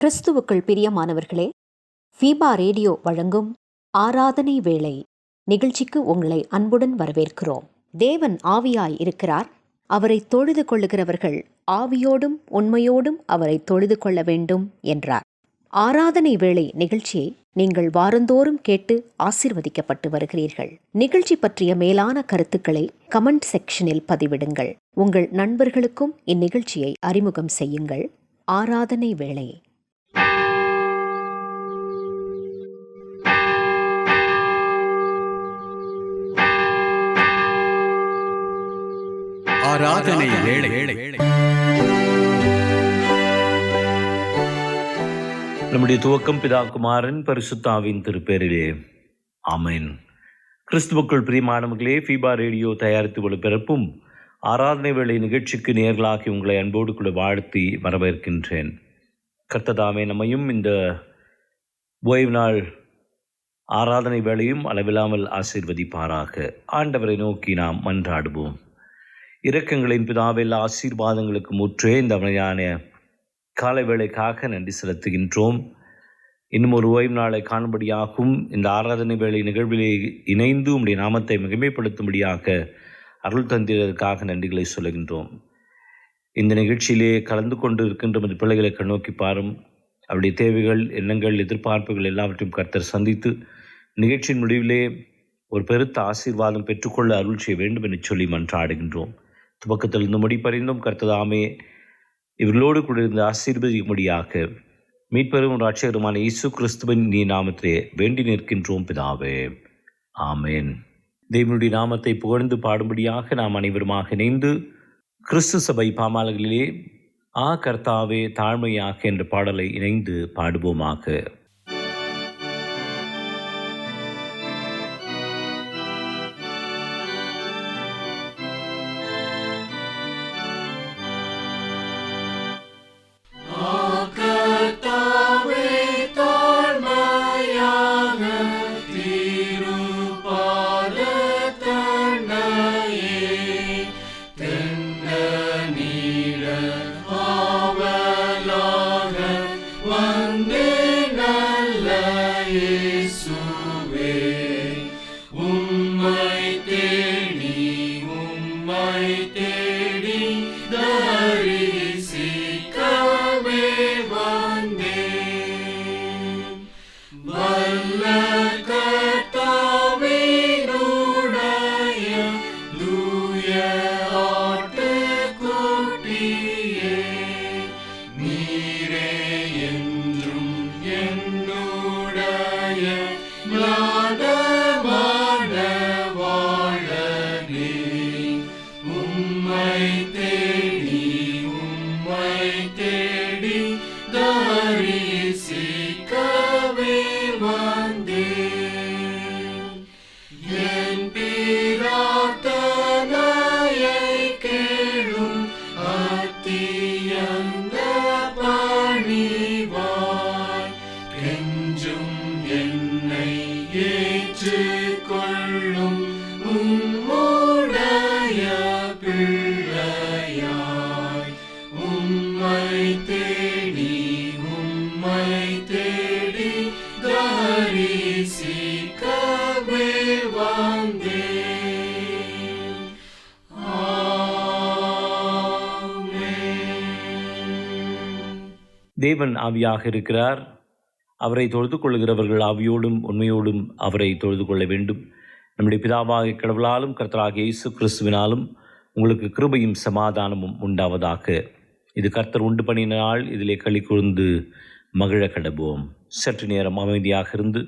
கிறிஸ்துவுக்குள் பிரியமானவர்களே, FIBA radio வழங்கும் ஆராதனை வேளை நிகழ்ச்சிக்கு உங்களை அன்புடன் வரவேற்கிறோம். தேவன் ஆவியாய் இருக்கிறார். அவரை தொழுது கொள்ளுகிறவர்கள் ஆவியோடும் உண்மையோடும் அவரை தொழுது கொள்ள வேண்டும் என்றார். ஆராதனை வேளை நிகழ்ச்சியை நீங்கள் வாரந்தோறும் கேட்டு ஆசீர்வதிக்கப்பட்டு வருகிறீர்கள். நிகழ்ச்சி பற்றிய மேலான கருத்துக்களை கமெண்ட் செக்ஷனில் பதிவிடுங்கள். உங்கள் நண்பர்களுக்கும் இந்நிகழ்ச்சியை அறிமுகம் செய்யுங்கள். ஆராதனை வேளை. ஆராதனை வேளை. நம்முடைய துவக்கம் பிதா குமாரன் பரிசுத்தாவின் திருப்பேரிலே ஆமென். கிறிஸ்துவுக்குள் பிரியமானவர்களே, ஃபீபா ரேடியோ தயாரித்து ஒளிபரப்பும் ஆராதனை வேளை நிகழ்ச்சிக்கு நேர்களாகி உங்களை அன்போடு கூட வாழ்த்தி வரவேற்கின்றேன். கர்த்ததாமே நம்மையும் இந்த ஓய்வு நாள் ஆராதனை வேளையும் அளவில்லாமல் ஆசீர்வதிப்பாராக. ஆண்டவரை நோக்கி நாம் மன்றாடுவோம். இரக்கங்களின் பிதாவெல்ல ஆசீர்வாதங்களுக்கு முற்றே இந்த அவனையான காலை வேளைக்காக நன்றி செலுத்துகின்றோம். இன்னும் ஒரு ஓய்வு நாளை காணும்படியாகவும் இந்த ஆராதனை வேளை நிகழ்விலே இணைந்து உம்முடைய நாமத்தை மிகுமைப்படுத்தும்படியாக அருள் தந்திரதற்காக நன்றிகளை சொல்லுகின்றோம். இந்த நிகழ்ச்சியிலே கலந்து கொண்டு இருக்கின்ற பிள்ளைகளை கண்ணோக்கி பாரும். அவருடைய தேவைகள், எண்ணங்கள், எதிர்பார்ப்புகள் எல்லாவற்றையும் கர்த்தர் சந்தித்து நிகழ்ச்சியின் முடிவிலே ஒரு பெருத்த ஆசீர்வாதம் பெற்றுக்கொள்ள அருள் செய்ய வேண்டும் என்று சொல்லி மன்றாடுகின்றோம். துவக்கத்தில் இருந்து முடிப்பறிந்தும் கர்த்ததாமே இவர்களோடு கூட இருந்து ஆசீர்வதிக்கும்படியாக மீட்பெரும் இரட்சகருமான இயேசு கிறிஸ்துவின் நீ நாமத்திலே வேண்டி நிற்கின்றோம் பிதாவே, ஆமேன். தேவனுடைய நாமத்தை புகழ்ந்து பாடும்படியாக நாம் அனைவருமாக இணைந்து கிறிஸ்து சபை பாமாலைகளிலே கர்த்தாவே தாழ்மையாக என்ற பாடலை இணைந்து பாடுவோமாக. தேவன் ஆவியாக இருக்கிறார். அவரை தொழுது கொள்ளுகிறவர்கள் ஆவியோடும் உண்மையோடும் அவரை தொழுது கொள்ள வேண்டும். நம்முடைய பிதாவாகிய கடவுளாலும் கர்த்தராகிய இயேசு கிறிஸ்துவினாலும் உங்களுக்கு கிருபையும் சமாதானமும் உண்டாவதாக. இது கர்த்தர் உண்டு பண்ணின நாள், இதிலே களி கூர்ந்து மகிழ கடவோம். சற்று நேரம் அமைதியாக இருந்து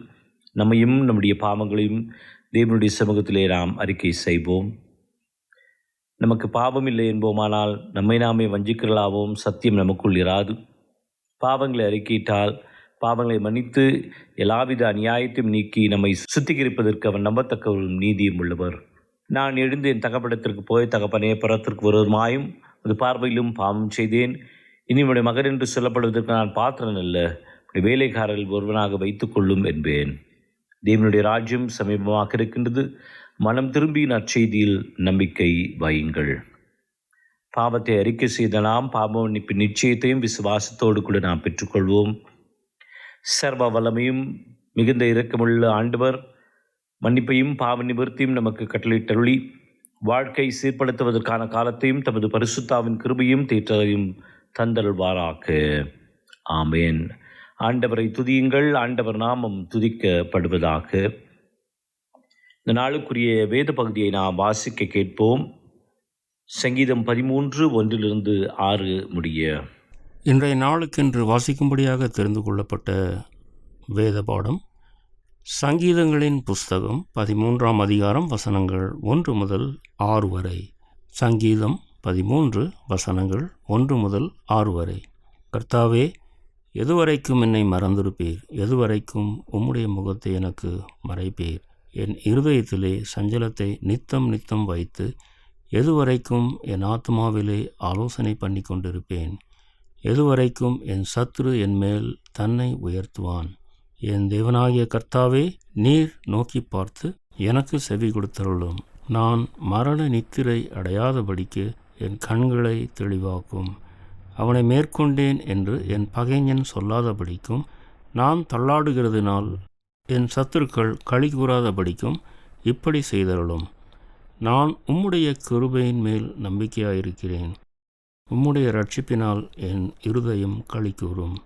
நம்மையும் நம்முடைய பாவங்களையும் தேவனுடைய சமூகத்திலே நாம் அறிக்கை செய்வோம். நமக்கு பாவம் இல்லை என்போமானால் நம்மை நாமே வஞ்சிக்கிறலாவோம், சத்தியம் நமக்குள் இராது. பாவங்களை அறிக்கையிட்டால் பாவங்களை மன்னித்து எல்லாவித அநியாயத்தையும் நீக்கி நம்மை சுத்திகரிப்பதற்கு அவர் நம்பத்தக்கவரும் நீதியும் உள்ளவர். நான் எழுந்து என் தகப்படத்திற்கு போய், தகப்பனே, புறத்திற்கு விரோதமாயும் அது பார்வையிலும் பாவம் செய்தேன். இனி உடைய மகன் என்று சொல்லப்படுவதற்கு நான் பாத்திரன் அல்ல, வேலைக்காரர்கள் ஒருவனாக வைத்துக் கொள்ளும் என்பேன். தேவனுடைய ராஜ்யம் சமீபமாக இருக்கின்றது. மனம் திரும்பி நற்செய்தியில் நம்பிக்கை வையுங்கள். பாவத்தை அறிக்கை செய்த நாம் பாவ மன்னிப்பு நிச்சயத்தையும் விசுவாசத்தோடு கூட நாம் பெற்றுக்கொள்வோம். சர்வ வல்லமையும் மிகுந்த இரக்கமுள்ள ஆண்டவர் மன்னிப்பையும் பாவ நிவர்த்தியும் நமக்கு கட்டளையிட்டருளி வாழ்க்கை சீர்படுத்துவதற்கான காலத்தையும் தமது பரிசுத்தாவின் கிருபையும் தேற்றலையும் தந்தருள்வாராக. ஆமேன். ஆண்டவரை துதியுங்கள், ஆண்டவர் நாமம் துதிக்கப்படுவதாக. இந்த நாளுக்குரிய வேத பகுதியை நாம் வாசிக்க கேட்போம். சங்கீதம் 13:1-6 முடிய. இன்றைய நாளுக்கென்று வாசிக்கும்படியாக தெரிந்து கொள்ளப்பட்ட வேத பாடம் சங்கீதங்களின் புஸ்தகம் 13ஆம் அதிகாரம் வசனங்கள் 1 முதல் 6 வரை. சங்கீதம் 13 வசனங்கள் 1 முதல் 6 வரை. கர்த்தாவே, எதுவரைக்கும் என்னை மறந்திருப்பீர்? எதுவரைக்கும் உம்முடைய முகத்தை எனக்கு மறைப்பீர்? என் இருதயத்திலே சஞ்சலத்தை நித்தம் நித்தம் வைத்து எதுவரைக்கும் என் ஆத்மாவிலே ஆலோசனை பண்ணி கொண்டிருப்பேன்? எதுவரைக்கும் என் சத்துரு என் மேல் தன்னை உயர்த்துவான்? என் தேவனாகிய கர்த்தாவே, நீர் நோக்கி பார்த்து எனக்கு செவி கொடுத்தருளும். நான் மரண நித்திரை அடையாதபடிக்கு என் கண்களை தெளிவாக்கும். அவனை மேற்கொண்டேன் என்று என் பகைஞன் சொல்லாதபடிக்கும், நான் தள்ளாடுகிறதுனால் என் சத்துருக்கள் களி கூறாதபடிக்கும் இப்படி செய்தருளும். நான் உம்முடைய கிருபையின் மேல் நம்பிக்கையாயிருக்கிறேன். உம்முடைய இரட்சிப்பினால் என் இருதயம் களி கூறும்.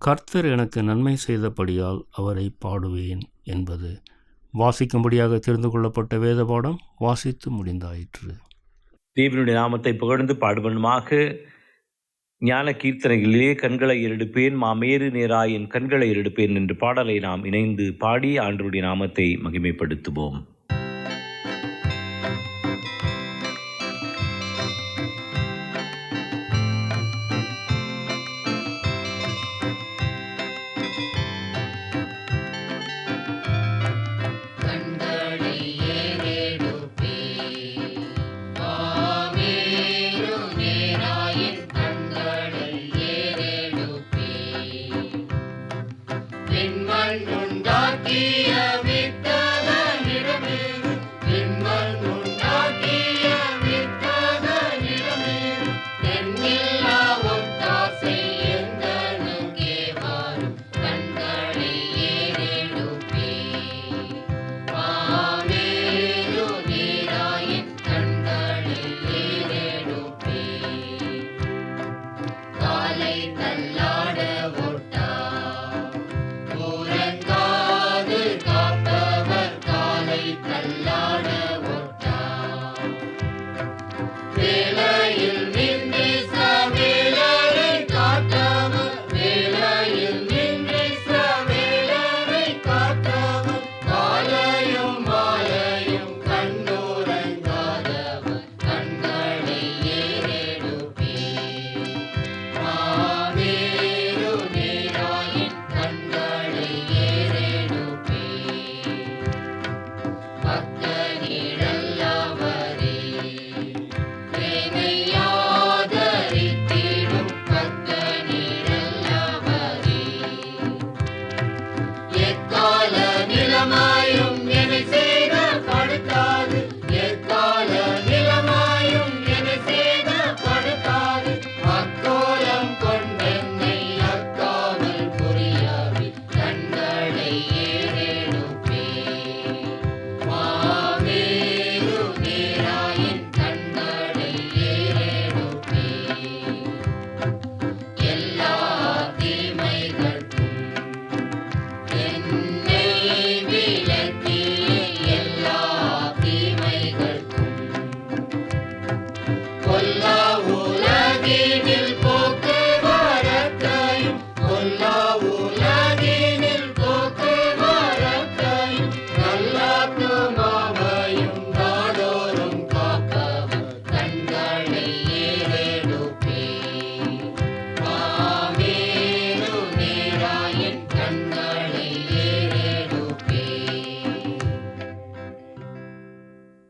கர்த்தர் எனக்கு நன்மை செய்தபடியால் அவரை பாடுவேன் என்பது வாசிக்கும்படியாக தெரிந்து கொள்ளப்பட்ட வேத பாடம் வாசித்து முடிந்தாயிற்று. தேவனுடைய நாமத்தை புகழ்ந்து பாடுவனுமாக ஞான கீர்த்தனைகளிலே கண்களை ஏறெடுப்பேன், மாமேறு நேராய் என் கண்களை ஏறெடுப்பேன் என்று பாடலை நாம் இணைந்து பாடி ஆண்டவருடைய நாமத்தை மகிமைப்படுத்துவோம்.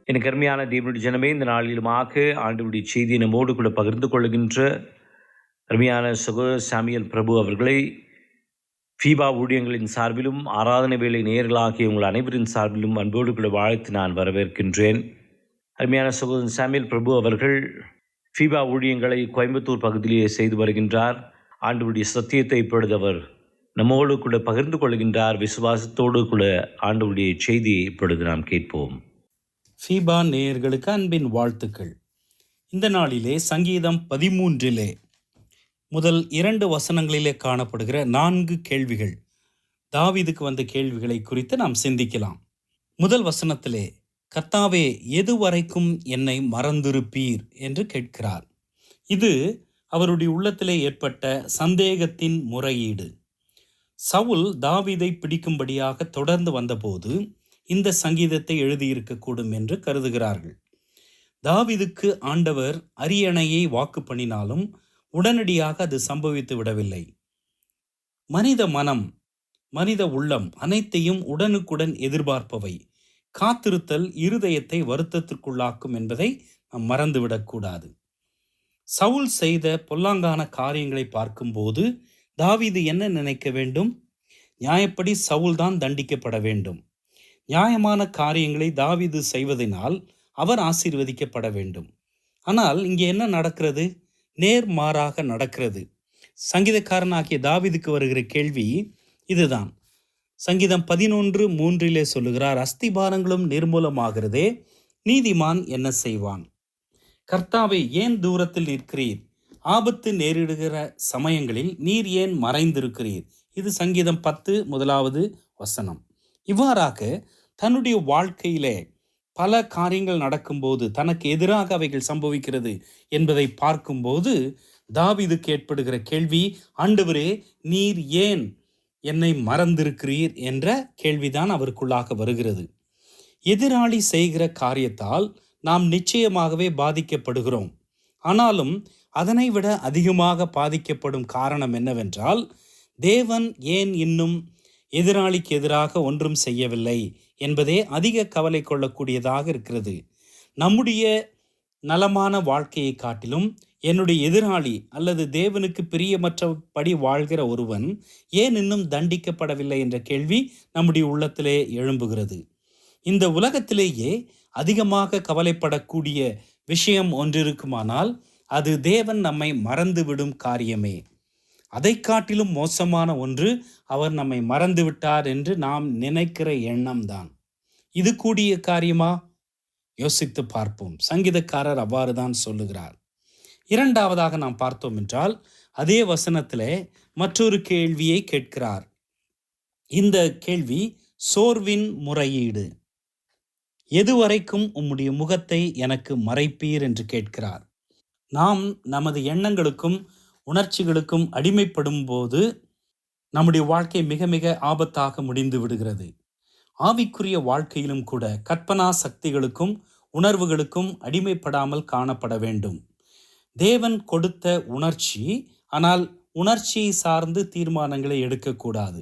எனக்கு அருமையான தேவனுடைய ஜனமே, இந்த நாளிலுமாக ஆண்டவருடைய செய்தி நம்மோடு கூட பகிர்ந்து கொள்கின்ற அருமையான சகோதரர் சாமியல் பிரபு அவர்களை ஃபீபா ஊழியங்களின் சார்பிலும் ஆராதனை வேலை நேயர்களாகிய உங்கள் அனைவரின் சார்பிலும் அன்போடு கூட வாழ்த்து நான் வரவேற்கின்றேன். அருமையான சகோதரன் சாமியல் பிரபு அவர்கள் ஃபீபா ஊழியங்களை கோயம்புத்தூர் பகுதியிலேயே செய்து வருகின்றார். ஆண்டவருடைய சத்தியத்தை இப்பொழுது அவர் நம்மோடு கூட பகிர்ந்து கொள்கின்றார். விசுவாசத்தோடு கூட ஆண்டவருடைய செய்தியை இப்பொழுது நாம் கேட்போம். ஃபீபா நேயர்களுக்கு அன்பின் வாழ்த்துக்கள். இந்த நாளிலே சங்கீதம் 13 முதல் 2 வசனங்களிலே காணப்படுகிற 4 கேள்விகள், தாவீதுக்கு வந்த கேள்விகளை குறித்து நாம் சிந்திக்கலாம். முதல் வசனத்திலே, கர்த்தாவே எதுவரைக்கும் என்னை மறந்திருப்பீர் என்று கேட்கிறார். இது அவருடைய உள்ளத்திலே ஏற்பட்ட சந்தேகத்தின் முறையீடு. சவுல் தாவீதை பிடிக்கும்படியாக தொடர்ந்து வந்தபோது இந்த சங்கீதத்தை எழுதியிருக்கக்கூடும் என்று கருதுகிறார்கள். தாவீதுக்கு ஆண்டவர் அரியணையை வாக்கு பண்ணினாலும் உடனடியாக அது சம்பவித்து விடவில்லை. மனித மனம், மனித உள்ளம் அனைத்தையும் உடனுக்குடன் எதிர்பார்ப்பவை. காத்திருத்தல் இருதயத்தை வருத்தத்திற்குள்ளாக்கும் என்பதை நாம் மறந்துவிடக்கூடாது. சவுல் செய்த பொல்லாங்கான காரியங்களை பார்க்கும்போது தாவீது என்ன நினைக்க வேண்டும்? நியாயப்படி சவுல் தான் தண்டிக்கப்பட வேண்டும். நியாயமான காரியங்களை தாவீது செய்வதனால் அவர் ஆசீர்வதிக்கப்பட வேண்டும். ஆனால் இங்கே என்ன நடக்கிறது? நேர்மாறாக நடக்கிறது. சங்கீதக்காரனாகிய தாவீதுக்கு வருகிற கேள்வி இதுதான். சங்கீதம் 11:3 சொல்லுகிறார், அஸ்திபாரங்களும் நிர்மூலமாகிறதே, நீதிமான் என்ன செய்வான்? கர்த்தாவே ஏன் தூரத்தில் நிற்கிறீர்? ஆபத்து நேரிடுகிற சமயங்களில் நீர் ஏன் மறைந்திருக்கிறீர்? இது சங்கீதம் 10 வசனம். இவ்வாறாக தன்னுடைய வாழ்க்கையிலே பல காரியங்கள் நடக்கும்போது தனக்கு எதிராக அவைகள் சம்பவிக்கிறது என்பதை பார்க்கும்போது தாவீதுக்கு ஏற்படுகிற கேள்வி, ஆண்டவரே நீர் ஏன் என்னை மறந்திருக்கிறீர் என்ற கேள்விதான் அவருக்குள்ளாக வருகிறது. எதிராளி செய்கிற காரியத்தால் நாம் நிச்சயமாகவே பாதிக்கப்படுகிறோம். ஆனாலும் அதனை விட அதிகமாக பாதிக்கப்படும் காரணம் என்னவென்றால், தேவன் ஏன் இன்னும் எதிராளிக்கு எதிராக ஒன்றும் செய்யவில்லை என்பதே அதிக கவலை கொள்ளக்கூடியதாக இருக்கிறது. நம்முடைய நலமான வாழ்க்கையை காட்டிலும் என்னுடைய எதிராளி அல்லது தேவனுக்கு பிரியமற்றபடி வாழ்கிற ஒருவன் ஏன் இன்னும் தண்டிக்கப்படவில்லை என்ற கேள்வி நம்முடைய உள்ளத்திலே எழும்புகிறது. இந்த உலகத்திலேயே அதிகமாக கவலைப்படக்கூடிய விஷயம் ஒன்றிருக்குமானால் அது தேவன் நம்மை மறந்துவிடும் காரியமே. அதை காட்டிலும் மோசமான ஒன்று அவர் நம்மை மறந்துவிட்டார் என்று நாம் நினைக்கிற எண்ணம்தான். இது கூடிய காரியமா? யோசித்து பார்ப்போம். சங்கீதக்காரர் அவ்வாறு தான் சொல்லுகிறார். இரண்டாவதாக நாம் பார்த்தோம் என்றால் அதே வசனத்திலே மற்றொரு கேள்வியை கேட்கிறார். இந்த கேள்வி சோர்வின் முறையீடு. எதுவரைக்கும் உம்முடைய முகத்தை எனக்கு மறைப்பீர் என்று கேட்கிறார். நாம் நமது எண்ணங்களுக்கும் உணர்ச்சிகளுக்கும் அடிமைப்படும் போது நம்முடைய வாழ்க்கை மிக மிக ஆபத்தாக முடிந்து விடுகிறது. ஆவிக்குரிய வாழ்க்கையிலும் கூட கற்பனா சக்திகளுக்கும் உணர்வுகளுக்கும் அடிமைப்படாமல் காணப்பட வேண்டும். தேவன் கொடுத்த உணர்ச்சி, ஆனால் உணர்ச்சியை சார்ந்து தீர்மானங்களை எடுக்கக்கூடாது.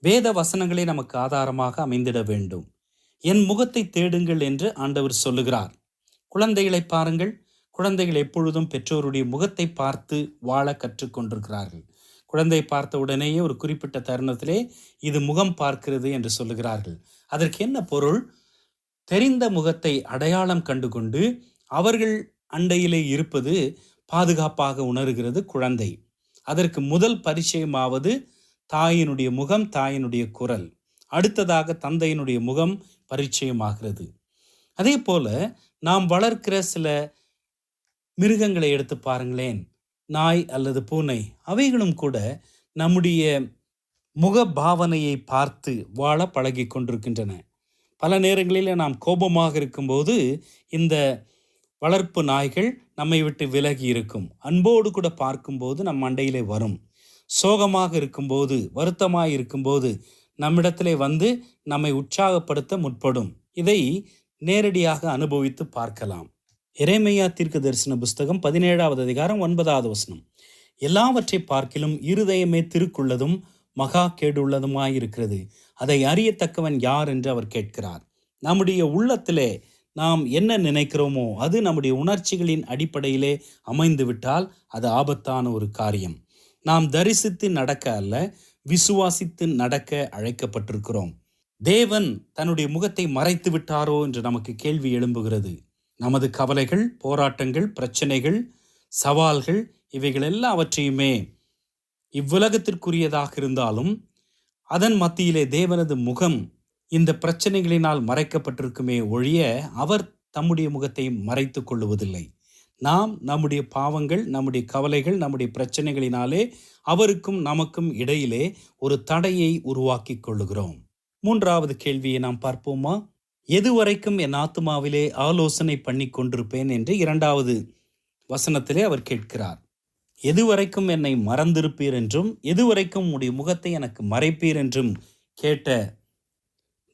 வேத வசனங்களே நமக்கு ஆதாரமாக அமைந்திட வேண்டும். என் முகத்தை தேடுங்கள் என்று ஆண்டவர் சொல்லுகிறார். குழந்தைகளை பாருங்கள். குழந்தைகள் எப்பொழுதும் பெற்றோருடைய முகத்தை பார்த்து வாழ கற்றுக்கொண்டிருக்கிறார்கள். குழந்தை பார்த்த உடனேயே ஒரு குறிப்பிட்ட தருணத்திலே இது முகம் பார்க்கிறது என்று சொல்லுகிறார்கள். அதற்கு என்ன பொருள்? தெரிந்த முகத்தை அடையாளம் கண்டுகொண்டு அவர்கள் அண்டையிலே இருப்பது பாதுகாப்பாக உணர்கிறது குழந்தை. அதற்கு முதல் பரிச்சயமாவது தாயினுடைய முகம், தாயினுடைய குரல். அடுத்ததாக தந்தையினுடைய முகம் பரிச்சயமாகிறது. அதே போல நாம் வளர்க்கிற சில மிருகங்களை எடுத்து பாருங்களேன், நாய் அல்லது பூனை, அவைகளும் கூட நம்முடைய முக பாவனையை பார்த்து வாழ பழகி கொண்டிருக்கின்றன. பல நேரங்களில் நாம் கோபமாக இருக்கும்போது இந்த வளர்ப்பு நாய்கள் நம்மை விட்டு விலகி இருக்கும். அன்போடு கூட பார்க்கும்போது நம் மண்டையிலே வரும். சோகமாக இருக்கும்போது, வருத்தமாக இருக்கும்போது நம்மிடத்திலே வந்து நம்மை உற்சாகப்படுத்த முற்படும். இதை நேரடியாக அனுபவித்து பார்க்கலாம். எரேமியா தீர்க்கதரிசன புஸ்தகம் 17வது அதிகாரம் 9வது வசனம். எல்லாவற்றை பார்க்கிலும் இருதயமே திருக்குள்ளதும் மகா கேடுள்ளதுமாயிருக்கிறது, அதை அறியத்தக்கவன் யார் என்று அவர் கேட்கிறார். நம்முடைய உள்ளத்திலே நாம் என்ன நினைக்கிறோமோ அது நம்முடைய உணர்ச்சிகளின் அடிப்படையிலே அமைந்து விட்டால் அது ஆபத்தான ஒரு காரியம். நாம் தரிசித்து நடக்க அல்ல, விசுவாசித்து நடக்க அழைக்கப்பட்டிருக்கிறோம். தேவன் தன்னுடைய முகத்தை மறைத்து விட்டாரோ என்று நமக்கு கேள்வி எழும்புகிறது. நமது கவலைகள், போராட்டங்கள், பிரச்சனைகள், சவால்கள் இவைகள் எல்லாவற்றையுமே இவ்வுலகத்திற்குரியதாக இருந்தாலும் அதன் மத்தியிலே தேவனது முகம் இந்த பிரச்சனைகளினால் மறைக்கப்பட்டிருக்குமே ஒழிய அவர் தம்முடைய முகத்தை மறைத்து கொள்ளுவதில்லை. நாம் நம்முடைய பாவங்கள், நம்முடைய கவலைகள், நம்முடைய பிரச்சனைகளினாலே அவருக்கும் நமக்கும் இடையிலே ஒரு தடையை உருவாக்கி கொள்ளுகிறோம். மூன்றாவது கேள்வியை நாம் பார்ப்போமா? எதுவரைக்கும் என் ஆத்துமாவிலே ஆலோசனை பண்ணி கொண்டிருப்பேன் என்று 2வது வசனத்திலே அவர் கேட்கிறார். எதுவரைக்கும் என்னை மறந்திருப்பீர் என்றும் எதுவரைக்கும் உம்முடைய முகத்தை எனக்கு மறைப்பீர் என்றும் கேட்ட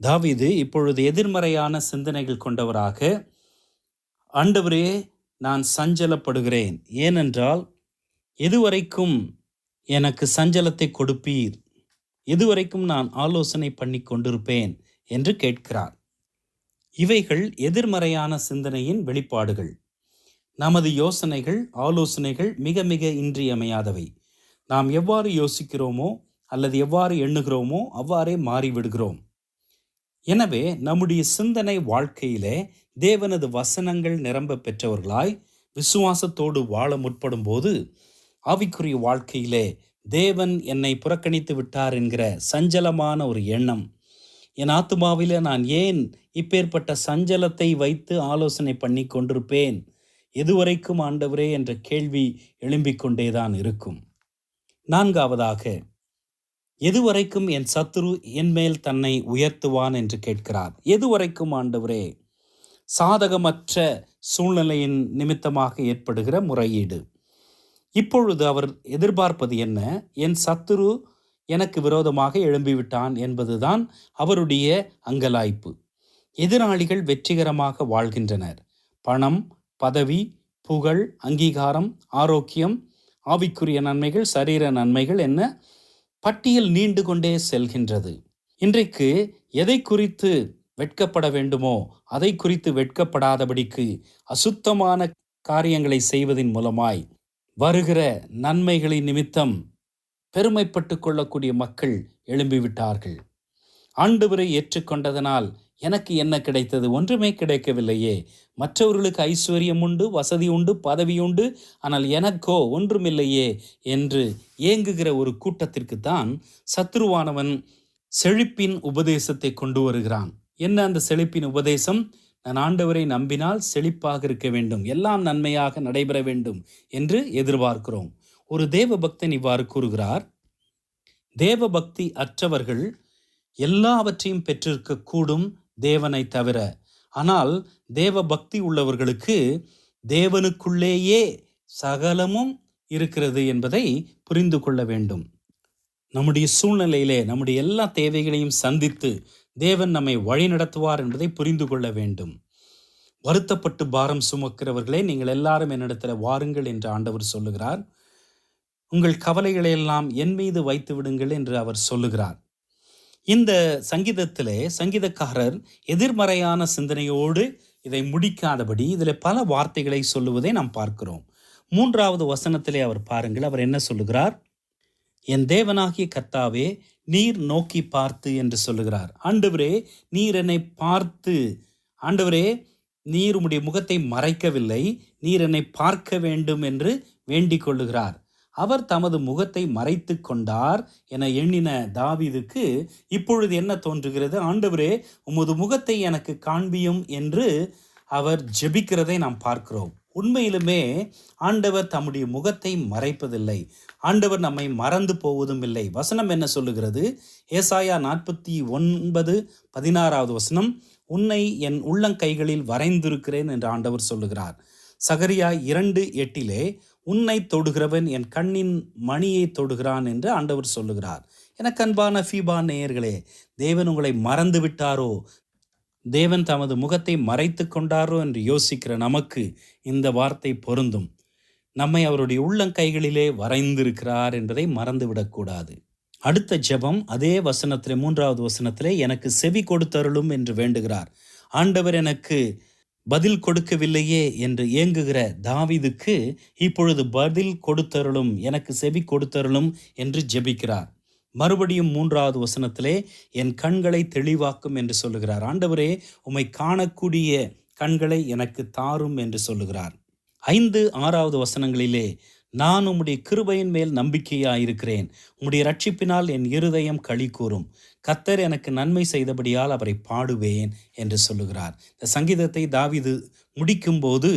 தாவீது இப்பொழுது எதிர்மறையான சிந்தனைகள் கொண்டவராக, ஆண்டவரே நான் சஞ்சலப்படுகிறேன், ஏனென்றால் எதுவரைக்கும் எனக்கு சஞ்சலத்தை கொடுப்பீர், எதுவரைக்கும் நான் ஆலோசனை பண்ணி கொண்டிருப்பேன் என்று கேட்கிறார். இவைகள் எதிர்மறையான சிந்தனையின் வெளிப்பாடுகள். நமது யோசனைகள், ஆலோசனைகள் மிக மிக இன்றியமையாதவை. நாம் எவ்வாறு யோசிக்கிறோமோ அல்லது எவ்வாறு எண்ணுகிறோமோ அவ்வாறே மாறிவிடுகிறோம். எனவே நம்முடைய சிந்தனை வாழ்க்கையிலே தேவனது வசனங்கள் நிரம்ப பெற்றவர்களாய் விசுவாசத்தோடு வாழ முற்படும் போது ஆவிக்குரிய வாழ்க்கையிலே தேவன் என்னை புறக்கணித்து விட்டார் என்கிற சஞ்சலமான ஒரு எண்ணம், என் ஆத்துமாவிலே நான் ஏன் இப்பேற்பட்ட சஞ்சலத்தை வைத்து ஆலோசனை பண்ணி கொண்டிருப்பேன், எதுவரைக்கும் ஆண்டவரே என்ற கேள்வி எழும்பிக் கொண்டேதான் இருக்கும். 4வதாக, எதுவரைக்கும் என் சத்துரு என் மேல் தன்னை உயர்த்துவான் என்று கேட்கிறார். எதுவரைக்கும் ஆண்டவரே? சாதகமற்ற சூழ்நிலையின் நிமித்தமாக ஏற்படுகிற முறையீடு. இப்பொழுது அவர் எதிர்பார்ப்பது என்ன? என் சத்துரு எனக்கு விரோதமாக எழும்பிவிட்டான் என்பதுதான் அவருடைய அங்கலாய்ப்பு. எதிராளிகள் வெற்றிகரமாக வாழ்கின்றனர். பணம், பதவி, புகழ், அங்கீகாரம், ஆரோக்கியம், ஆவிக்குரிய நன்மைகள், சரீர நன்மைகள் என்ன பட்டியல் நீண்டு கொண்டே செல்கின்றது. இன்றைக்கு எதை குறித்து வெட்கப்பட வேண்டுமோ அதை குறித்து வெட்கப்படாதபடிக்கு அசுத்தமான காரியங்களை செய்வதன் மூலமாய் வருகிற நன்மைகளின் நிமித்தம் பெருமைப்பட்டு கொள்ளக்கூடிய மக்கள் எழும்பிவிட்டார்கள். ஆண்டவரை ஏற்றுக்கொண்டதனால் எனக்கு என்ன கிடைத்தது? ஒன்றுமே கிடைக்கவில்லையே. மற்றவர்களுக்கு ஐஸ்வர்யம் உண்டு, வசதி உண்டு, பதவி உண்டு, ஆனால் எனக்கோ ஒன்றுமில்லையே என்று ஏங்குகிற ஒரு கூட்டத்திற்கு தான் சத்துருவானவன் செழிப்பின் உபதேசத்தை கொண்டு வருகிறான். என்ன அந்த செழிப்பின் உபதேசம்? நான் ஆண்டவரை நம்பினால் செழிப்பாக இருக்க வேண்டும், எல்லாம் நன்மையாக நடைபெற வேண்டும் என்று எதிர்பார்க்கிறோம். ஒரு தேவ பக்தன் இவ்வாறு கூறுகிறார், தேவ பக்தி அற்றவர்கள் எல்லாவற்றையும் பெற்றிருக்க கூடும் தேவனை தவிர, ஆனால் தேவ பக்தி உள்ளவர்களுக்கு தேவனுக்குள்ளேயே சகலமும் இருக்கிறது என்பதை புரிந்து கொள்ள வேண்டும். நம்முடைய சூழ்நிலையிலே நம்முடைய எல்லா தேவைகளையும் சந்தித்து தேவன் நம்மை வழி நடத்துவார் என்பதை புரிந்து கொள்ள வேண்டும். வருத்தப்பட்டு பாரம் சுமக்கிறவர்களே, நீங்கள் எல்லாரும் என்னிடத்தில் வாருங்கள் என்று ஆண்டவர் சொல்லுகிறார். உங்கள் கவலைகளை எல்லாம் என் மீது வைத்து விடுங்கள் என்று அவர் சொல்லுகிறார். இந்த சங்கீதத்திலே சங்கீதக்காரர் எதிர்மறையான சிந்தனையோடு இதை முடிக்காதபடி இதில் பல வார்த்தைகளை சொல்லுவதை நாம் பார்க்கிறோம். 3வது வசனத்திலே அவர் பாருங்கள், அவர் என்ன சொல்லுகிறார்? என் தேவனாகிய கர்த்தாவே, நீர் நோக்கி பார்த்து என்று சொல்லுகிறார். ஆண்டவரே, நீர் என்னை பார்த்து, ஆண்டவரே நீர் உம்முடைய முகத்தை மறைக்கவில்லை, நீர் என்னை பார்க்க வேண்டும் என்று வேண்டிக் கொள்ளுகிறார். அவர் தமது முகத்தை மறைத்து கொண்டார் என எண்ணின தாவீதுக்கு இப்பொழுது என்ன தோன்றுகிறது? ஆண்டவரே, உமது முகத்தை எனக்கு காண்பியும் என்று அவர் ஜெபிக்கிறதை நாம் பார்க்கிறோம். உண்மையிலுமே ஆண்டவர் தம்முடைய முகத்தை மறைப்பதில்லை. ஆண்டவர் நம்மை மறந்து போவதும் இல்லை. வசனம் என்ன சொல்லுகிறது? ஏசாயா 49:16 வசனம், உன்னை என் உள்ளங்கைகளில் வரைந்திருக்கிறேன் என்று ஆண்டவர் சொல்லுகிறார். சகரியா 2:8 உன்னை தொடுகிறவன் என் கண்ணின் மணியை தொடுகிறான் என்று ஆண்டவர் சொல்லுகிறார். எனக்கு அன்பான ஃபீபா நேயர்களே, தேவன் உங்களை மறந்து விட்டாரோ, தேவன் தமது முகத்தை மறைத்து கொண்டாரோ என்று யோசிக்கிற நமக்கு இந்த வார்த்தை பொருந்தும். நம்மை அவருடைய உள்ளங்கைகளிலே வரைந்திருக்கிறார் என்பதை மறந்துவிடக்கூடாது. அடுத்த ஜெபம் அதே வசனத்திலே 3வது வசனத்திலே, எனக்கு செவி கொடுத்தருளும் என்று வேண்டுகிறார். ஆண்டவர் எனக்கு பதில் கொடுக்கவில்லையே என்று ஏங்குகிற தாவீதுக்கு இப்பொழுது பதில் கொடுத்தருளும், எனக்கு செவி கொடுத்தருளும் என்று ஜெபிக்கிறார். மறுபடியும் 3வது வசனத்திலே என் கண்களை தெளிவாக்கும் என்று சொல்லுகிறார். ஆண்டவரே, உம்மை காணக்கூடிய கண்களை எனக்கு தாரும் என்று சொல்லுகிறார். 5, 6வது வசனங்களிலே, நான் உம்முடைய கிருபையின் மேல் நம்பிக்கையாயிருக்கிறேன், உம்முடைய இரட்சிப்பினால் என் இருதயம் களி கூறும், கர்த்தர் எனக்கு நன்மை செய்தபடியால் அவரை பாடுவேன் என்று சொல்லுகிறார். இந்த சங்கீதத்தை தாவீது முடிக்கும்போது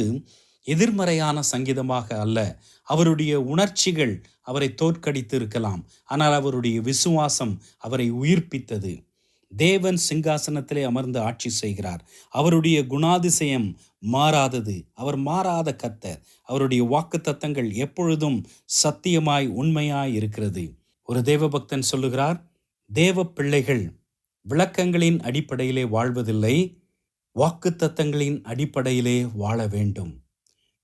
எதிர்மறையான சங்கீதமாக அல்ல, அவருடைய உணர்ச்சிகள் அவரை தோற்கடித்து இருக்கலாம், ஆனால் அவருடைய விசுவாசம் அவரை உயிர்ப்பித்தது. தேவன் சிங்காசனத்திலே அமர்ந்து ஆட்சி செய்கிறார். அவருடைய குணாதிசயம் மாறாதது. அவர் மாறாத கர்த்தர். அவருடைய வாக்குத்தத்தங்கள் எப்பொழுதும் சத்தியமாய் உண்மையாய் இருக்கிறது. ஒரு தேவபக்தன் சொல்லுகிறார், தேவ பிள்ளைகள் விளக்கங்களின் அடிப்படையிலே வாழ்வதில்லை, வாக்குத்தத்தங்களின் அடிப்படையிலே வாழ வேண்டும்.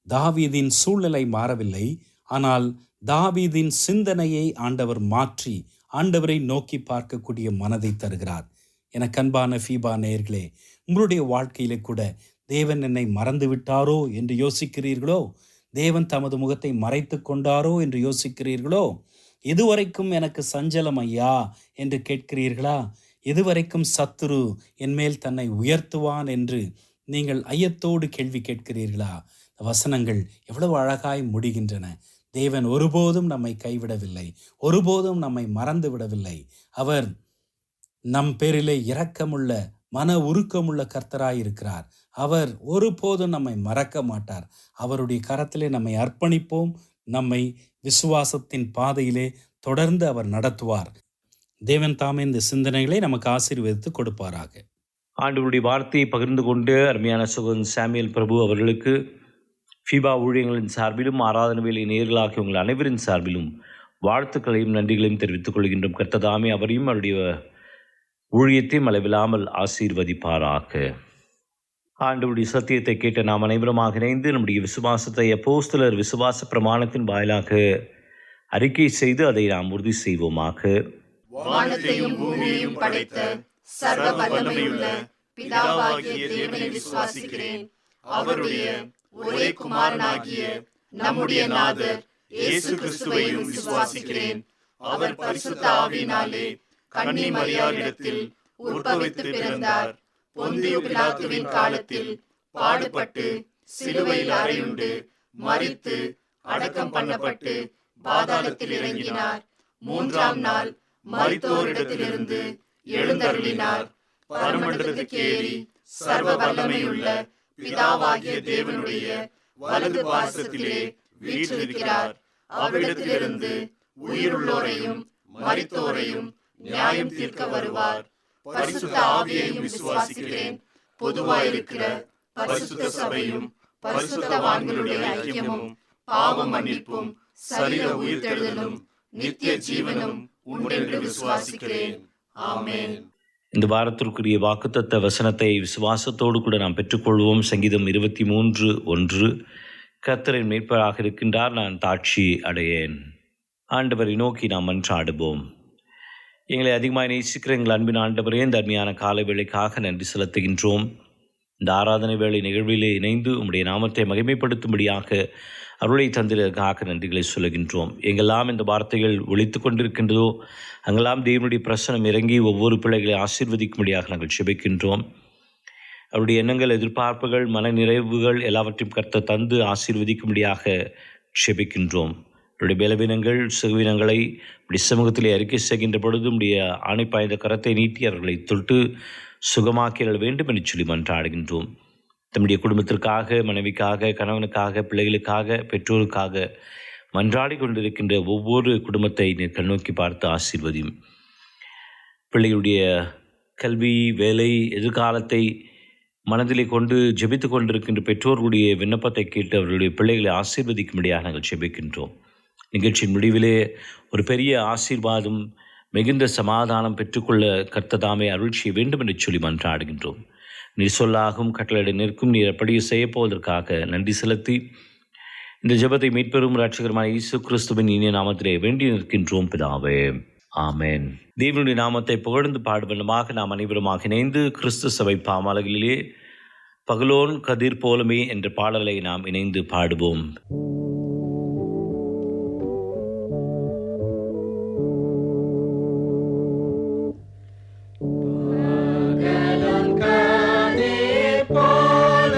தாவீதின் சூழ்நிலை மாறவில்லை, ஆனால் தாவீதின் சிந்தனையை ஆண்டவர் மாற்றி ஆண்டவரை நோக்கி பார்க்கக்கூடிய மனதை தருகிறார். எனக்கு அன்பான ஃபீபா நேயர்களே, உங்களுடைய வாழ்க்கையிலே கூட தேவன் என்னை மறந்து விட்டாரோ என்று யோசிக்கிறீர்களோ? தேவன் தமது முகத்தை மறைத்து கொண்டாரோ என்று யோசிக்கிறீர்களோ? எதுவரைக்கும் எனக்கு சஞ்சலம் ஐயா என்று கேட்கிறீர்களா? எதுவரைக்கும் சத்துரு என் மேல் தன்னை உயர்த்துவான் என்று நீங்கள் ஐயத்தோடு கேள்வி கேட்கிறீர்களா? வசனங்கள் எவ்வளவு அழகாய் முடிகின்றன. தேவன் ஒருபோதும் நம்மை கைவிடவில்லை, ஒருபோதும் நம்மை மறந்து விடவில்லை. அவர் நம் பேரிலே இரக்கமுள்ள மன உருக்கமுள்ள கர்த்தராய் இருக்கிறார். அவர் ஒருபோதும் நம்மை மறக்க மாட்டார். அவருடைய கரத்திலே நம்மை அர்ப்பணிப்போம். நம்மை விசுவாசத்தின் பாதையிலே தொடர்ந்து அவர் நடத்துவார். தேவன் தாமே இந்த சிந்தனைகளை நமக்கு ஆசீர்வதித்து கொடுப்பாராக. ஆண்டவருடைய வார்த்தையை பகிர்ந்து கொண்டு அருமையான சகோதரன் சாமுவேல் பிரபு அவர்களுக்கு ஃபீபா ஊழியர்களின் சார்பிலும் ஆராதனை வேலை நேயர்களாகிய உங்கள் அனைவரின் சார்பிலும் வாழ்த்துக்களையும் நன்றிகளையும் தெரிவித்துக் கொள்கின்றோம். கர்த்ததாமே அவரையும் அவருடைய ஊழியத்தையும் அளவில்லாமல் ஆசீர்வதிப்பாராக. ஆண்டவருடைய சத்தியத்தை கேட்ட நாம் அனைவருமாக இணைந்து நம்முடைய விசுவாசத்தை அப்போஸ்தலர் விசுவாச பிரமாணத்தின் வாயிலாக அறிக்கை செய்து அதை நாம் உறுதி செய்வோமாக. வானத்தையும் பூமியையும் படைத்த சர்வ வல்லமையுள்ள பிதாவாகிய தேவனை விசுவாசிக்கிறேன். அவருடைய ஒரே குமாரனாகிய நம்முடைய நாதர் இயேசு கிறிஸ்துவையும் விசுவாசிக்கிறேன். அவர் பரிசுத்த ஆவியினாலே கன்னி மரியாளிடத்தில் உற்பவித்து பிறந்தார். பொந்தியு பிலாத்துவின் காலத்தில் பாடுபட்டு சிலுவையில் அறையுண்டு மரித்து அடக்கம் பண்ணப்பட்டு பாதாளத்தில் இறங்கினார். 3ஆம் நாள் மரித்தோரிடத்திலிருந்து எழுந்தருளினார். பரமண்டலத்துக்கு ஏறி சர்வ வல்லமையுள்ள பிதாவாகிய தேவனுடைய வலது பாசத்திலே வீற்றிருக்கிறார். அவ்விடத்திலிருந்து உயிருள்ளோரையும் மரித்தோரையும் நியாயம் தீர்க்க வருவார். பரிசுத்த ஆவியையும் விசுவாசிக்கிறேன். பொதுவாயிருக்கிற பரிசுத்த சபையும் பரிசுத்தவான்களுடைய ஐக்கியமும் பாவ மன்னிப்பும் சரீர உயிர்த்தெழுதலும் நித்திய ஜீவனும் உண்டென்று விசுவாசிக்கிறேன். ஆமென். இந்த வாரத்திற்குரிய வாக்குத்தத்த வசனத்தை விசுவாசத்தோடு கூட நாம் பெற்றுக்கொள்வோம். சங்கீதம் 23:1. கர்த்தரின் மேய்ப்பராக இருக்கின்றார், நான் தாட்சி அடையேன். ஆண்டவரை நோக்கி நாம் மன்றாடுவோம். எங்களை அதிகமாக நேசிக்கிற எங்கள் அன்பின் ஆண்டவரே, இந்த அருமையான காலை வேளைக்காக நன்றி செலுத்துகின்றோம். இந்த ஆராதனை வேளை நிகழ்விலே இணைந்து உம்முடைய நாமத்தை மகிமைப்படுத்தும்படியாக அருளை தந்ததற்காக நன்றிகளை சொல்லுகின்றோம். எங்கெல்லாம் இந்த வார்த்தைகள் ஒலித்து கொண்டிருக்கின்றதோ அங்கெல்லாம் தேவனுடைய பிரசனம் இறங்கி ஒவ்வொரு பிள்ளைகளை ஆசீர்வதிக்கும்படியாக நாங்கள் செபிக்கின்றோம். அவருடைய எண்ணங்கள், எதிர்பார்ப்புகள், மன நிறைவுகள் எல்லாவற்றையும் கர்த்தர் தந்து ஆசீர்வதிக்கும்படியாக செபிக்கின்றோம். அவருடைய பலவீனங்கள், சுகவீனங்களை இப்படி சமூகத்திலே அறிக்கை செய்கின்ற பொழுது உடைய ஆணைப்பாய்ந்த கரத்தை நீட்டி அவர்களை தொட்டு சுகமாக்கிட வேண்டும் என்று சொல்லி மன்றாடுகின்றோம். தம்முடைய குடும்பத்திற்காக, மனைவிக்காக, கணவனுக்காக, பிள்ளைகளுக்காக, பெற்றோருக்காக மன்றாடி கொண்டிருக்கின்ற ஒவ்வொரு குடும்பத்தை கண்ணோக்கி பார்த்து ஆசீர்வதியும். பிள்ளைகளுடைய கல்வி, வேலை, எதிர்காலத்தை மனதிலே கொண்டு ஜெபித்து கொண்டிருக்கின்ற பெற்றோர்களுடைய விண்ணப்பத்தை கேட்டு அவர்களுடைய பிள்ளைகளை ஆசீர்வதிக்கும்படியாக நாங்கள் ஜெபிக்கின்றோம். நிகழ்ச்சியின் முடிவிலே ஒரு பெரிய ஆசீர்வாதம், மிகுந்த சமாதானம் பெற்றுக்கொள்ள கர்த்ததாமே அருள் செய்ய வேண்டும் என்று சொல்லி மன்றாடுகின்றோம். நீர் சொல்லாகும் கட்டளை நிற்கும், நீர் அப்படியே செய்யப்போவதற்காக நன்றி செலுத்தி இந்த ஜெபத்தை மீட்பெறும் இரட்சகருமான இயேசு கிறிஸ்துவின் இனிய நாமத்திலே வேண்டி நிற்கின்றோம் பிதாவே, ஆமென். தேவனுடைய நாமத்தை புகழ்ந்து பாடுவனமாக நாம் அனைவருமாக இணைந்து கிறிஸ்து சபை பாமாலைகளிலே பகலோன் கதிர் போலமே என்ற பாடலை நாம் இணைந்து பாடுவோம். போல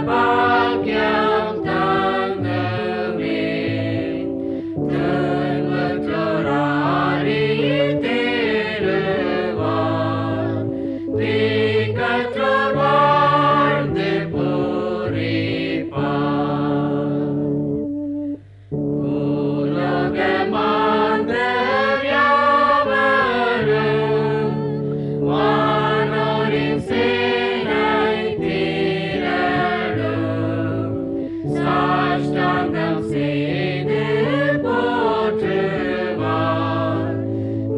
பாக்கியம் தந்தமே தன்வற்றோராரி தேடுவார் தீங்கற்றோர் வாழ்ந்து பூரிப்பார் உலக மாந்தர் யாவரும் வானோரின் சேனை திரளும் சாஷ்டாங்கம் செய்து போற்றுவார்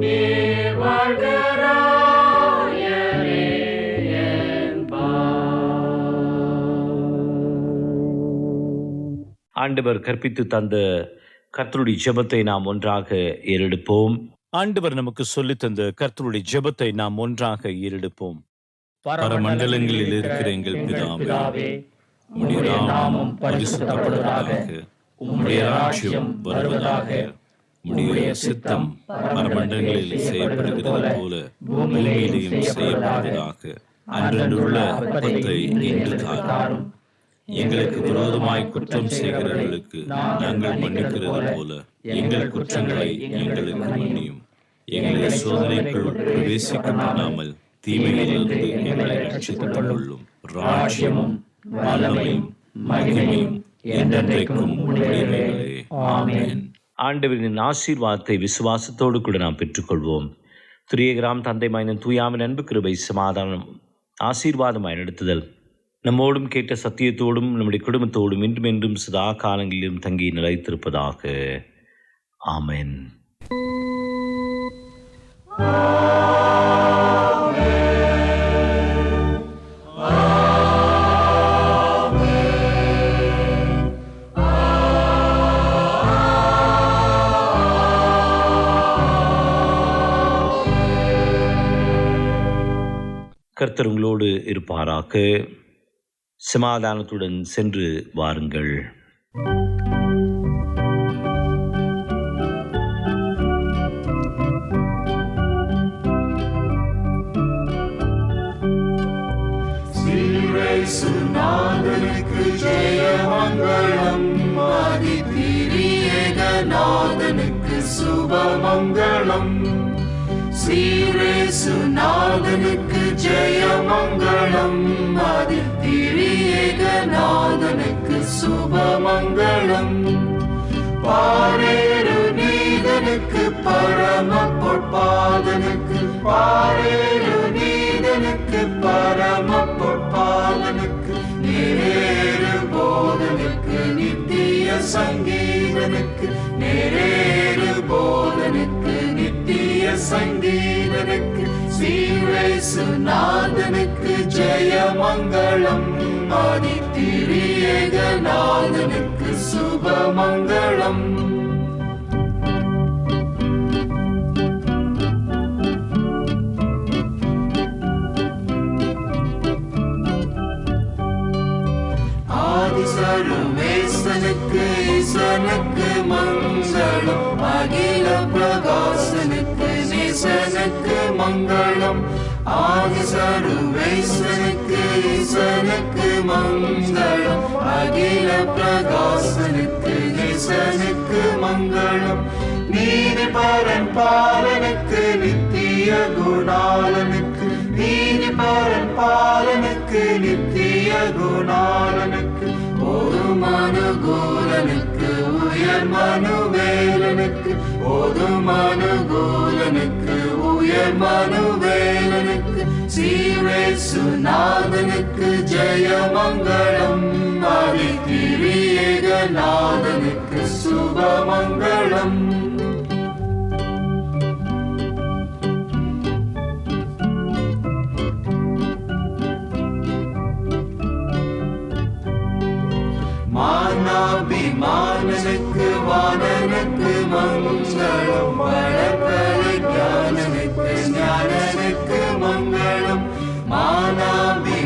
நீர் வாழ்கிறாயரே என்பார். ஆண்டவர் கற்பித்து தந்த கர்த்தருடைய ஜெபத்தை நாம் ஒன்றாக ஏறெடுப்போம். ஆண்டவர் நமக்கு சொல்லித் தந்த கர்த்தருடைய ஜெபத்தை நாம் ஒன்றாக ஏறெடுப்போம். பரமண்டலங்களில் இருக்கிற எங்கள் பிதாவே, உம்முடைய நாமம் பரிசுத்தப்படுவதாக, உம்முடைய ராஜ்யம் வருவதாக, உம்முடைய சித்தம் பரமண்டலங்களில் செய்யப்படுகிறது போல பூமியிலேயும் செய்யப்படுவதாக. அன்றன்றுள்ள அப்பத்தை இன்று தாரும். எங்களுக்கு விரோதமாய் குற்றம் செய்கிறவர்களுக்கு நாங்கள் மன்னிக்கிறது போல எங்கள் குற்றங்களை எங்களுக்கு மன்னியும். எங்களை சோதனைக்குள் பிரவேசிக்க பண்ணாமல் தீமையிலிருந்து எங்களை ரட்சித்துக் கொள்ளும். ராஜ்யமும் வல்லமையும் மகிமையும் என்றென்றைக்கும் உம்முடையவைகளே. ஆமென். ஆண்டவரின் ஆசீர்வாதத்தை விசுவாசத்தோடு கூட நாம் பெற்றுக்கொள்வோம். துரியகிராம் தந்தை மைனன் தூயாமின் அன்பு கிருபை சமாதானம் ஆசீர்வாதமாய் நடத்துதல் நம்மோடும் கேட்ட சத்தியத்தோடும் நம்முடைய குடும்பத்தோடும் இன்றும் என்றும் சதா காலங்களிலும் தங்கி நிலைத்திருப்பதாக. ஆமென். கர்த்தர் உங்களோடு இருப்பாராக. சமாதானத்துடன் சென்று வாருங்கள். சுநாதனுக்கு ஜெயமங்களம், ஆதிதிரியேகநாதனுக்கு சுபமங்களம். ஸ்ரீரேசுநாதனுக்கு ஜெயமங்களம், ஆதிதிரியேகநாதனுக்கு சுபமங்களம். பாரேரு நீதனுக்கு பரம பொற்பாதனுக்கு, பாரேரு நீதனுக்கு பரம பொற்பாதனுக்கு, நேரேறு போதனுக்கு நித்திய சங்கீதனுக்கு, நேரேறு போதனுக்கு நித்திய சங்கீதனுக்கு, ஸ்ரீரேசுநாதனுக்கு ஜெயமங்களம், ஆதிதிரியேகநாதனுக்கு சுபமங்களம். ஆதிசர்வேசனுக்கு ஈசனுக்கு மங்களம், அகில பிரகாசனுக்கு நேசனுக்கு மங்களம். ஆதிசர்வேசனுக்கு ஈசனுக்கு மங்களம், அகில பிரகாசனுக்கு நேசனுக்கு மங்களம். நீதி பரன் பாலனுக்கு நித்திய குணாலனுக்கு, நீதி பரன் பாலனுக்கு நித்திய குணாலனுக்கு, ஓதும் அனுகூலனுக்கு உயர் மனுவேலனுக்கு, ஓதும் அனுகூலனுக்கு உயர் மனுவேலனுக்கு, ஸ்ரீரேசுநாதனுக்கு ஜெயமங்களம், ஆதிதிரியேகநாதனுக்கு சுபமங்களம். மானாபிமானனுக்கு வானனுக்கு மங்களம், வளர்கலை ஞானனுக்கு ஞானனுக்கு மங்களம். மானாபிமானனுக்கு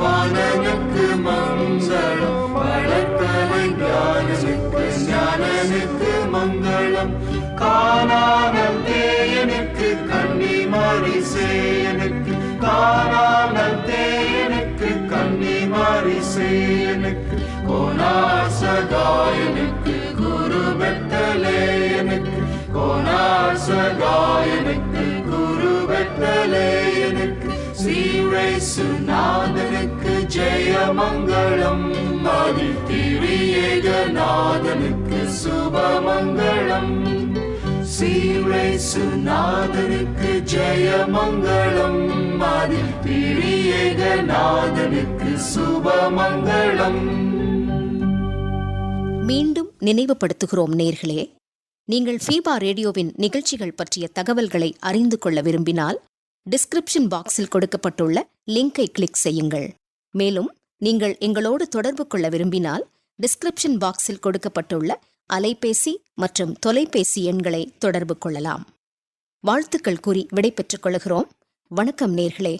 வானனுக்கு மங்களம், வளர்கலை ஞானனுக்கு ஞானனுக்கு மங்களம். காணாமல் தேயனுக்கு கன்னிமாரி சேயனுக்கு, காணாமல் தேயனுக்கு கன்னிமாரி மோசேயனுக்கு கோனார் சகாயனுக்கு குரு பெத்தலேயனுக்கு கோனார் சகாயனுக்கு குரு பெத்தலேயனுக்கு ஸ்ரீரேசுநாதனுக்கு ஜெயமங்களம் ஆதி திரியேகநாதனுக்கு சுபமங்களம் ஸ்ரீரேசுநாதனுக்கு ஜெயமங்களம் ஆதி திரியேகநாதனுக்கு சுபமங்களம். மீண்டும் நினைவுபடுத்துகிறோம் நேர்களே, நீங்கள் ஃபீபா ரேடியோவின் நிகழ்ச்சிகள் பற்றிய தகவல்களை அறிந்து கொள்ள விரும்பினால் டிஸ்கிரிப்ஷன் பாக்ஸில் கொடுக்கப்பட்டுள்ள லிங்கை கிளிக் செய்யுங்கள். மேலும் நீங்கள் எங்களோடு தொடர்பு கொள்ள விரும்பினால் டிஸ்கிரிப்ஷன் பாக்ஸில் கொடுக்கப்பட்டுள்ள அலைபேசி மற்றும் தொலைபேசி எண்களை தொடர்பு கொள்ளலாம். வாழ்த்துக்கள் கூறி விடைபெற்றுக் கொள்கிறோம். வணக்கம் நேர்களே.